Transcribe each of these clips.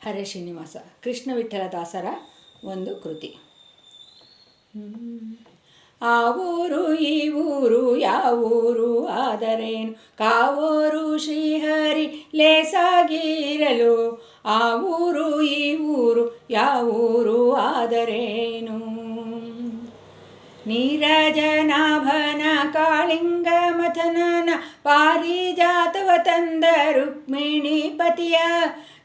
ಹರೇ ಶ್ರೀನಿವಾಸ. ಕೃಷ್ಣ ವಿಠಲದಾಸರ ಒಂದು ಕೃತಿ. ಆ ಊರು ಈ ಊರು ಯಾವೂರು ಆದರೇನು, ಕಾವೂರು ಶ್ರೀಹರಿ ಲೇಸಾಗಿರಲು. ಆ ಊರು ಈ ಊರು ಯಾವೂರು ಆದರೇನು, ನೀರಜನಾಭನ ಕಾಳಿಂಗ ಮಥನನ ಪಾರಿಜಾತವ ತಂದ ರುಕ್ಮಿಣೀಪತಿಯ.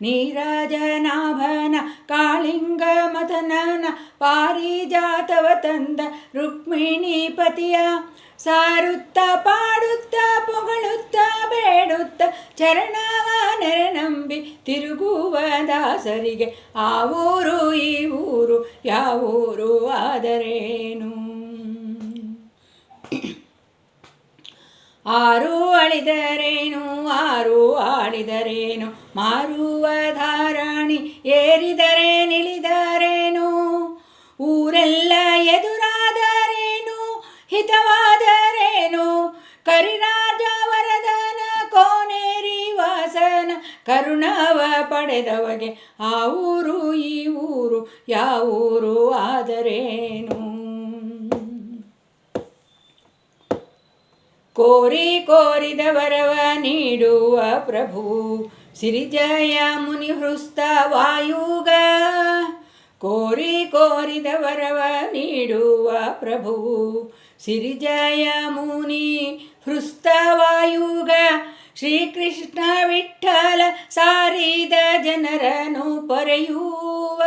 ನೀರಜನಾಭನ ಕಾಳಿಂಗ ಮಥನನ ಪಾರಿಜಾತವ ತಂದ ರುಕ್ಮಿಣೀಪತಿಯ. ಸಾರುತ್ತ ಪಾಡುತ್ತ ಪೊಗಳುತ್ತ ಬೇಡುತ್ತ ಚರಣವ ನೆರನಂಬಿ ತಿರುಗುವ ದಾಸರಿಗೆ ಆ ಊರು ಈ ಊರು ಯಾವೂರು ಆದರೇನು. ಆರು ಅಳಿದರೇನು ಆರು ಆಡಿದರೇನು, ಮಾರುವ ಧಾರಾಣಿ ಏರಿದರೇನಿಳಿದರೇನು. ಊರೆಲ್ಲ ಎದುರಾದರೇನು ಹಿತವಾದರೇನು, ಕರಿರಾಜ ವರದನ ಕೋನೇರಿ ವಾಸನ ಕರುಣವ ಪಡೆದವಗೆ ಆ ಊರು ಈ ಊರು ಯಾವೂರು ಆದರೇನು. ಕೋರಿ ಕೋರಿದ ವರವ ನೀಡುವ ಪ್ರಭು ಸಿರಿಜಯ ಮುನಿ ಹೃಸ್ತ ವಾಯುಗ. ಕೋರಿ ಕೋರಿದ ವರವ ನೀಡುವ ಪ್ರಭು ಸಿರಿಜಯ ಮುನಿ ಹೃಸ್ತ ವಾಯುಗ. ಶ್ರೀಕೃಷ್ಣ ವಿಠ್ಠಲ ಸಾರಿದ ಜನರನ್ನು ಪೊರೆಯುವ.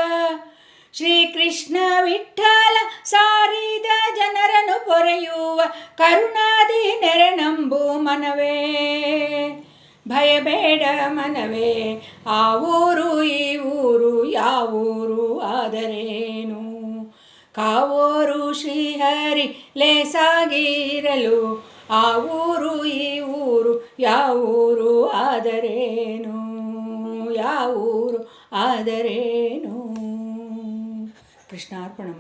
ಶ್ರೀಕೃಷ್ಣ ವಿಠ್ಠಲ ಸಾರಿದ ಜನರನ್ನು ಪೊರೆಯುವ ಕರುಣಾದಿ ನೆರನಂಬು ಮನವೇ, ಭಯಬೇಡ ಮನವೇ. ಆ ಊರು ಈ ಊರು ಯಾವೂರು ಆದರೇನು, ಕಾವೂರು ಶ್ರೀಹರಿ ಲೇಸಾಗಿರಲು. ಆ ಊರು ಈ ಊರು ಯಾವೂರು ಆದರೇನು, ಯಾವೂರು ಆದರೇನು. ಕೃಷ್ಣಾರ್ಪಣಮಸ್ತು.